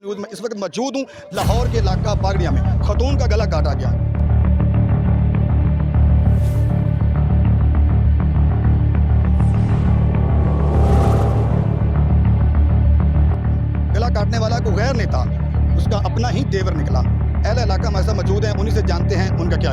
मैं इस वक्त मौजूद हूँ लाहौर के इलाका बागड़िया में। खतून का गला काटा गया। गला काटने वाला कोई गैर नहीं था, उसका अपना ही देवर निकला। अहले इलाका हमारे साथ मौजूद हैं, उन्हीं से जानते हैं उनका क्या।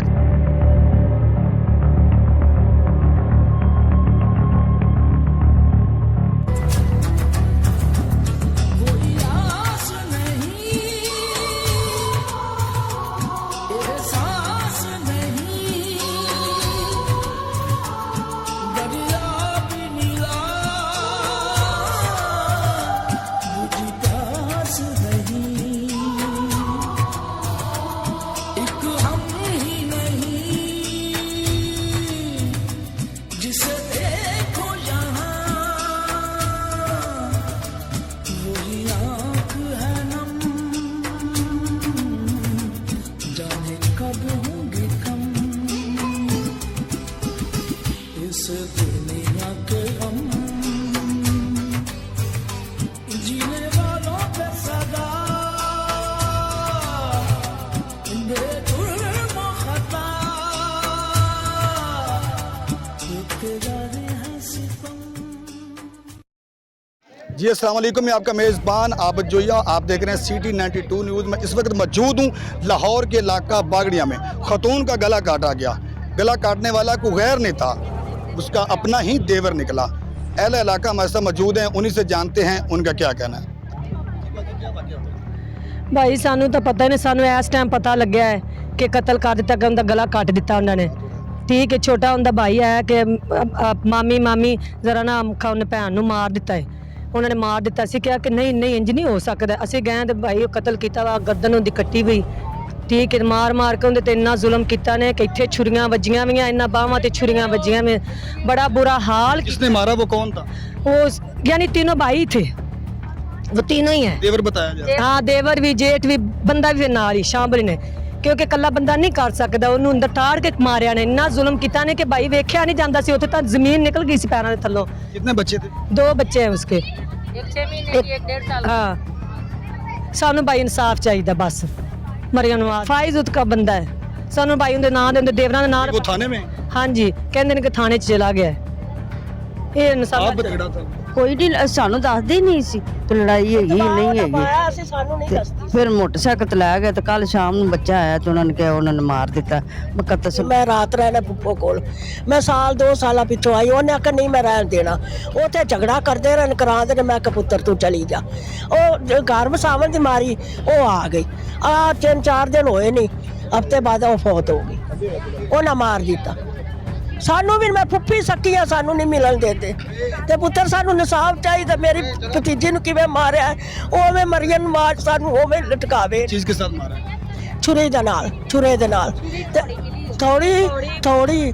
जी अस्सलाम वालेकुम, मैं आपका मेज़बान आबद जोया। आप देख रहे हैं सिटी 92 न्यूज़। मैं इस वक्त मौजूद हूँ लाहौर के इलाका बागड़िया में। खतून का गला काटा गया। गला काटने वाला कोई गैर नहीं था, उसका अपना ही देवर निकला। अहले इलाका हमारे साथ मौजूद हैं, उन्हीं से जानते हैं उनका क्या कहना है। भाई सानू तो पता नहीं, सानू इस टाइम पता लग्या है कि कतल कर दिता कि उनका गला काट दिता उन्होंने। ठीक है, छोटा उनका भाई है कि मामी जरा ना उन्हें भैन नूं मार दिता है, उन्होंने मार दिता। असीं कहा कि नहीं नहीं इंज नहीं हो सकता। असीं गए तो भाई कतल किया वा, गर्दन उनकी कट्टी हुई। ठीक है, मार मार के उन्हें इन्ना जुल्म किया ने कि इत्थे छुरियां वजियां भी, इन्ना बाहां ते छुरियां वजियां में, बड़ा बुरा हाल। किसने मारा, वो कौन था? वो यानी तीनों भाई थे, वो तीनों ही है। देवर बताया जाए? हाँ, देवर भी, जेठ भी, बंदा भी नाल ही शामिल ने, क्योंकि कला बंदा नहीं कर सकता। उन्होंने अंदर ताड़ के मारिया ने, इन्ना जुल्म किया ने कि भाई वेख्या नहीं जाता सी, उत्थे तां जमीन निकल गई सी पैरों के थल्लों। कितने बच्चे थे? 2 बच्चे हैं उसके, एक 6 महीने की, एक 1.5 साल। हाँ, सानू भाई इंसाफ चाहिए बस। मरियम नवाज फाइज उसका बंदा है। सानू भाई उनके नाम दे, देवरां दे नाम। वो थाने में? हाँ जी, कहते हैं कि थाने च चला गया है। ये इंसाफ झगड़ा था? ਕੋਈ ਨਹੀਂ, ਸਾਨੂੰ ਦੱਸਦੇ ਹੀ ਨਹੀਂ ਸੀ ਤੇ ਲੜਾਈ ਹੈਗੀ ਨਹੀਂ ਹੈਗੀ। ਅਸੀਂ ਸਾਨੂੰ ਨਹੀਂ ਦੱਸਦੀ। ਫਿਰ ਮੋਟਰਸਾਈਕਲ ਤੇ ਲੈ ਗਏ ਤੇ ਕੱਲ ਸ਼ਾਮ ਨੂੰ ਬੱਚਾ ਆਇਆ ਤੇ ਉਹਨਾਂ ਨੇ ਕਿਹਾ ਉਹਨਾਂ ਨੇ ਮਾਰ ਦਿੱਤਾ। ਮੈਂ ਰਾਤ ਰਹਿਣਾ ਪੁੱਪੋ ਕੋਲ, ਮੈਂ ਸਾਲ 2 ਸਾਲਾਂ ਪਿੱਛੋਂ ਆਈ। ਉਹਨੇ ਆਖਿਆ ਨਹੀਂ ਮੈਂ ਰਹਿਣ ਦੇਣਾ। ਉੱਥੇ ਝਗੜਾ ਕਰਦੇ ਰਹਿਣ, ਕਰਾਉਂਦੇ ਨੇ। ਮੈਂ ਕਿਹਾ ਪੁੱਤਰ ਤੂੰ ਚਲੀ ਜਾ। ਉਹ ਘਰ ਵਸਾਵਣ ਦੀ ਮਾਰੀ ਉਹ ਆ ਗਈ। 3-4 ਦਿਨ ਹੋਏ ਨਹੀਂ, ਹਫਤੇ ਬਾਅਦ ਉਹ ਫੌਤ ਹੋ ਗਈ। ਉਹਨਾਂ ਮਾਰ ਦਿੱਤਾ ਸਾਨੂੰ ਵੀ। ਮੈਂ ਫੁੱਫੀ ਸੱਕੀ ਆ, ਸਾਨੂੰ ਨਹੀਂ ਮਿਲਣ ਦਿੰਦੇ। ਤੇ ਪੁੱਤਰ ਸਾਨੂੰ ਇਨਸਾਫ ਚਾਹੀਦਾ। ਮੇਰੀ ਭਤੀਜੀ ਨੂੰ ਕਿਵੇਂ ਮਾਰਿਆ ਉਵੇਂ ਮਰੀਮ ਨੂੰ ਮਾਰ, ਸਾਨੂੰ ਉਵੇਂ ਲਟਕਾਵੇ। चीज के साथ मारा? ਛੁਰੇ ਦੇ ਨਾਲ ਥੋੜੀ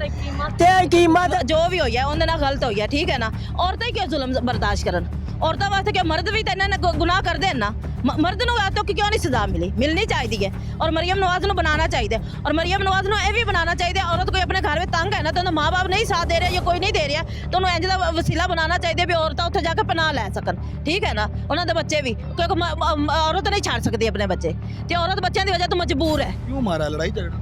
ਤੇ ਕੀਮਤ ਜੋ ਵੀ ਹੋਇਆ ਉਹਦੇ ਨਾਲ ਗਲਤ ਹੋਇਆ, ਠੀਕ ਹੈ ਨਾ। ਔਰਤਾਂ ਕਿਉਂ ਜ਼ੁਲਮ ਬਰਦਾਸ਼ਤ ਕਰਨ? ਔਰਤਾਂ ਵਾਸਤੇ ਕਿ ਮਰਦ ਵੀ ਤਾਂ ਇਹਨਾਂ ਨੇ ਗੁਨਾਹ ਕਰਦੇ ਹਨ ਨਾ। ਮਰਦ ਨੂੰ ਆ ਤਾਂ ਕਿਉਂ ਨਹੀਂ ਸਜ਼ਾ ਮਿਲਣੀ ਚਾਹੀਦੀ ਹੈ। ਔਰ ਮਰੀਮ ਨਵਾਜ਼ ਨੂੰ ਬਣਾਉਣਾ ਚਾਹੀਦਾ। ਔਰ ਮਰੀਮ ਨਵਾਜ਼ ਨੂੰ ਇਹ ਵੀ ਬਣਾਉਣਾ ਚਾਹੀਦਾ, ਔਰਤ ਕੋਈ ਆਪਣੇ ਘਰ ਵਿੱਚ ਤੰਗ ਹੈ ਨਾ, ਤਾਂ ਉਹਦਾ ਮਾਂ-ਬਾਪ ਨਹੀਂ ਸਾਥ ਦੇ ਰਿਹਾ ਜਾਂ ਕੋਈ ਨਹੀਂ ਦੇ ਰਿਹਾ, ਤਾਂ ਉਹਨੂੰ ਇੰਜ ਦਾ ਵਸੀਲਾ ਬਣਾਉਣਾ ਚਾਹੀਦਾ ਵੀ ਔਰਤਾਂ ਉੱਥੇ ਜਾ ਕੇ ਪਨਾਹ ਲੈ ਸਕਣ। ਠੀਕ ਹੈ ਨਾ, ਉਹਨਾਂ ਦੇ ਬੱਚੇ ਵੀ, ਕਿਉਂਕਿ ਔਰਤ ਨਹੀਂ ਛੱਡ ਸਕਦੀ ਆਪਣੇ ਬੱਚੇ, ਤੇ ਔਰਤ ਬੱਚਿਆਂ ਦੀ ਵਜ੍ਹਾ ਤੋਂ ਮਜਬੂਰ ਹੈ। क्यों मारा? लड़ाई झगड़ा?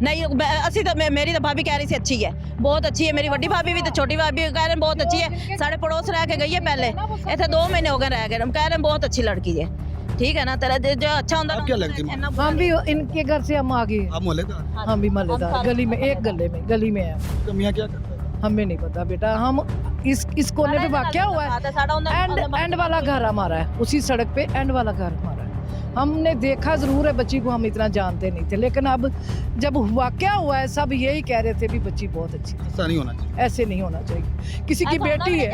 नहीं, असि तो मेरी तो भाभी कह रही थी अच्छी है, बहुत अच्छी है। मेरी बड़ी भाभी भी तो छोटी भाभी कह रहे हैं बहुत अच्छी है। साढ़े पड़ोस रह के गई है पहले, इतने 2 महीने हो गए रह गए। हम कह रहे हैं बहुत अच्छी लड़की है। ठीक है ना, तेरा जो अच्छा होता क्या लगती है? हम भी इनके घर से हम आ गए। आप मोहल्लेदार? हम भी महल्लेदार, गली में, एक गली में है। तो मियाँ क्या करता है? हमें नहीं पता बेटा। हम इस कोने पे वाक़या हुआ है, एंड वाला घर हमारा है, उसी सड़क पे एंड वाला घर हमारा है। हमने देखा जरूर है बच्ची को, हम इतना जानते नहीं थे, लेकिन अब जब वाक़या हुआ है सब यही कह रहे थे भी बच्ची बहुत अच्छी है। ऐसा नहीं होना चाहिए। ऐसे नहीं होना चाहिए। किसी की बेटी है,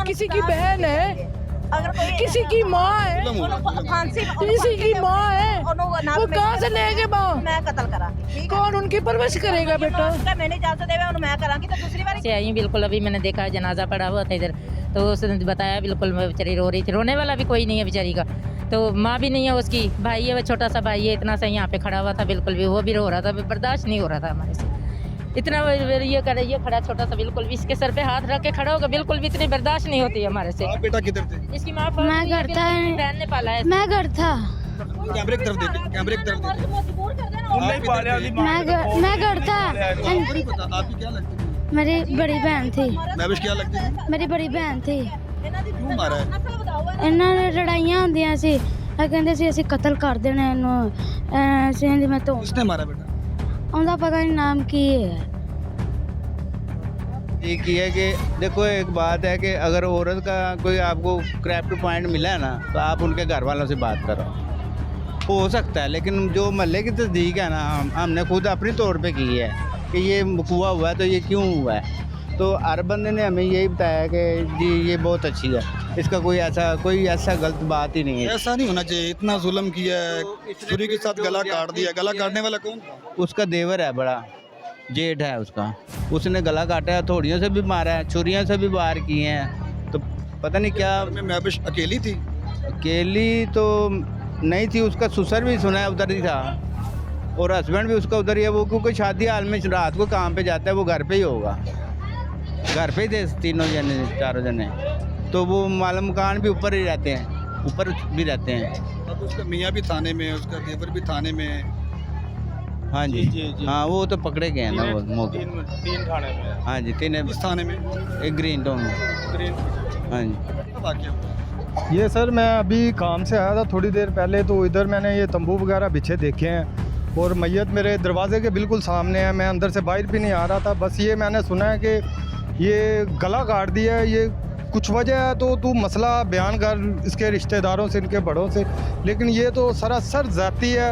किसी की बहन है, किसी की माँ है, किसी की माँ है, वो कहाँ से लेंगे माँ? मैं कत्ल करांगी। कौन उनकी परवरिश करेगा बेटा? मैंने इजाजत देवे और मैं करांगी। तो दूसरी बार से आई बिल्कुल। अभी मैंने देखा जनाजा पड़ा हुआ था इधर, तो उसने बताया बिल्कुल बेचारी रो रही थी। रोने वाला भी कोई नहीं है बेचारी का, तो माँ भी नहीं है उसकी, भाई है, वो छोटा सा भाई है, इतना सा यहाँ पे खड़ा हुआ था, बिल्कुल भी वो भी रो रहा था, बर्दाश्त नहीं हो रहा था हमारे से। इतना ये खड़ा छोटा सा, बिल्कुल भी इसके सर पे हाथ रख के खड़ा होगा, बिल्कुल भी इतनी बर्दाश्त नहीं होती हमारे से। आप बेटा किधर थे? इसकी माँ मैं घर था, बहन ने पाला है। मैं घर था। कैमरे की तरफ देखिए, कैमरे की तरफ देखिए। मैं करता नहीं पता आपकी क्या लगती थी? मेरी बड़ी भैन थी महविश क्या लगती थी? मेरी बड़ी ਭੈਣ थी क्यों मारा है? ਇਹਨਾਂ ਨੇ ਲੜਾਈਆਂ ਹੁੰਦੀਆਂ ਸੀ ਇਹ ਕਹਿੰਦੇ ਸੀ ਅਸੀਂ ਕਤਲ ਕਰ ਦੇਣਾ ਇਹਨੂੰ ਸੇਂਦ ਮੈਂ ਤੋਂ किसने मारा बेटा? ਉਹਦਾ ਪਤਾ ਨਹੀਂ ਨਾਮ ਕੀ ਹੈ एक ही है कि देखो एक बात है कि अगर औरत का कोई आपको क्रैप्ट पॉइंट मिला है ना तो आप उनके घर वालों से बात करो, हो सकता है। लेकिन जो महल्ले की तस्दीक है ना हमने खुद अपनी तौर पे की है कि ये हुआ हुआ है तो ये क्यों हुआ है। तो हर बंदे ने हमें यही बताया कि जी ये बहुत अच्छी है, इसका कोई ऐसा गलत बात ही नहीं है। ऐसा नहीं होना चाहिए, इतना जुल्म किया है, छुरी के साथ गला काट दिया। गला काटने वाला कौन था? उसका देवर है, बड़ा जेठ है उसका, उसने गला काटा है, थोड़ियों से भी मारा है, छुरियों से भी वार किए हैं। तो पता नहीं क्या घर में महविश अकेली थी? अकेली तो नहीं थी, उसका ससुर भी सुना है उधर ही था और हस्बैंड भी उसका उधर ही है। वो क्योंकि शादी हाल में रात को काम पे जाता है, वो घर पे ही होगा, घर पे ही थे तीनों जने चारों जने। तो वो मालूम मकान भी ऊपर ही रहते हैं, ऊपर भी रहते हैं। अब उसका मियाँ भी थाने में, उसका देवर भी थाने में है। हाँ जी, हाँ वो तो पकड़े गए हैं ना वो मौके। तीन थाने में। हाँ जी, तीन इस थाने में एक ग्रीन टाउन में। हाँ जी। अब वाकया हुआ। ये सर मैं अभी काम से आया था थोड़ी देर पहले, तो इधर मैंने ये तंबू वगैरह बिछे देखे हैं और मैयत मेरे दरवाजे के बिल्कुल सामने है। मैं अंदर से बाहर भी नहीं आ रहा था, बस ये मैंने सुना है कि ये गला काट दिया है। ये कुछ वजह है तो तू मसला बयान कर इसके रिश्तेदारों से, इनके बड़ों से, लेकिन ये तो सरासर ज़ाती है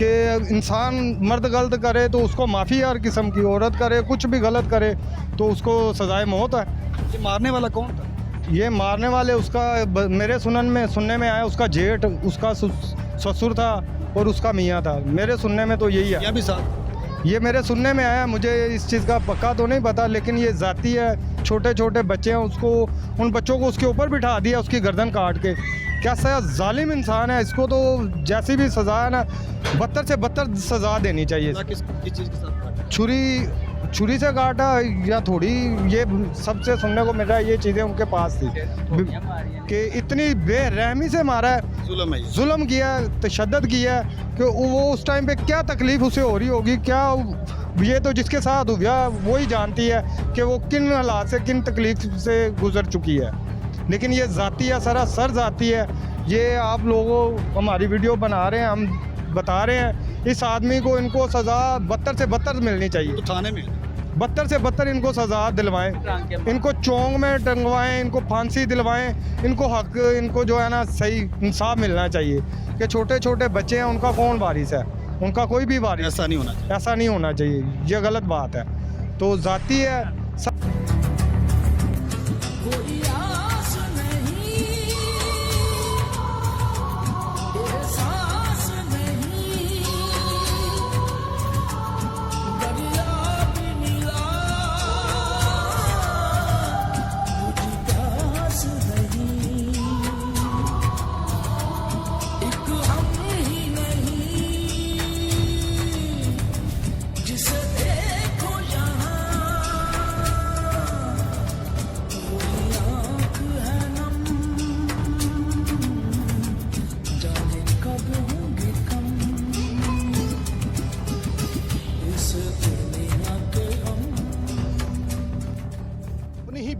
कि इंसान मर्द गलत करे तो उसको माफ़ी, हर किस्म की औरत करे कुछ भी गलत करे तो उसको सजाए मौत है। ये मारने वाला कौन था? ये मारने वाले उसका मेरे सुनने में आया उसका जेठ, उसका ससुर था और उसका मियाँ था। मेरे सुनने में तो यही है, यहाँ भी साथ। ये मेरे सुनने में आया। मुझे इस चीज़ का पक्का तो नहीं पता, लेकिन ये ज़ाती है। छोटे छोटे बच्चे हैं, उसको उन बच्चों को उसके ऊपर बिठा दिया, उसकी गर्दन काट के। कैसा जालिम इंसान है, इसको तो जैसी भी सज़ा है ना बदतर से बदतर सज़ा देनी चाहिए। किस चीज़ के साथ काटा? छुरी से काटा या थोड़ी, ये सबसे सुनने को मिल रहा है ये चीज़ें उनके पास थी कि इतनी बेरहमी से मारा है, जुल्म है ये। जुल्म किया है, तशद्दद किया है कि वो उस टाइम पे क्या तकलीफ़ उसे हो रही होगी, क्या ये तो जिसके साथ हुआ वो ही जानती है कि वो किन हालात से, किन तकलीफ से गुजर चुकी है। लेकिन ये ज़ाती है, सरासर ज़ाती है। ये आप लोगों हमारी वीडियो बना रहे हैं, हम बता रहे हैं इस आदमी को, इनको सज़ा बदतर से बदतर मिलनी चाहिए। तो थाने में बदतर से बदतर इनको सज़ा दिलवाएं, इनको चोंग में टंगवाएं, इनको फांसी दिलवाएं, इनको हक, इनको जो है ना सही इंसाफ मिलना चाहिए कि छोटे छोटे बच्चे हैं उनका कौन वारिस है, उनका कोई भी वारिस ऐसा नहीं होना चाहिए। ऐसा नहीं होना चाहिए, ये गलत बात है। तो ज़ाती है।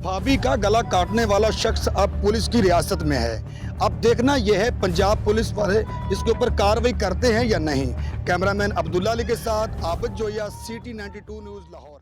भाभी का गला काटने वाला शख्स अब पुलिस की रियासत में है। अब देखना यह है पंजाब पुलिस वाले इसके ऊपर कार्रवाई करते हैं या नहीं। कैमरामैन अब्दुल्ला अली के साथ आबिद जोया, CT 92 न्यूज़ लाहौर।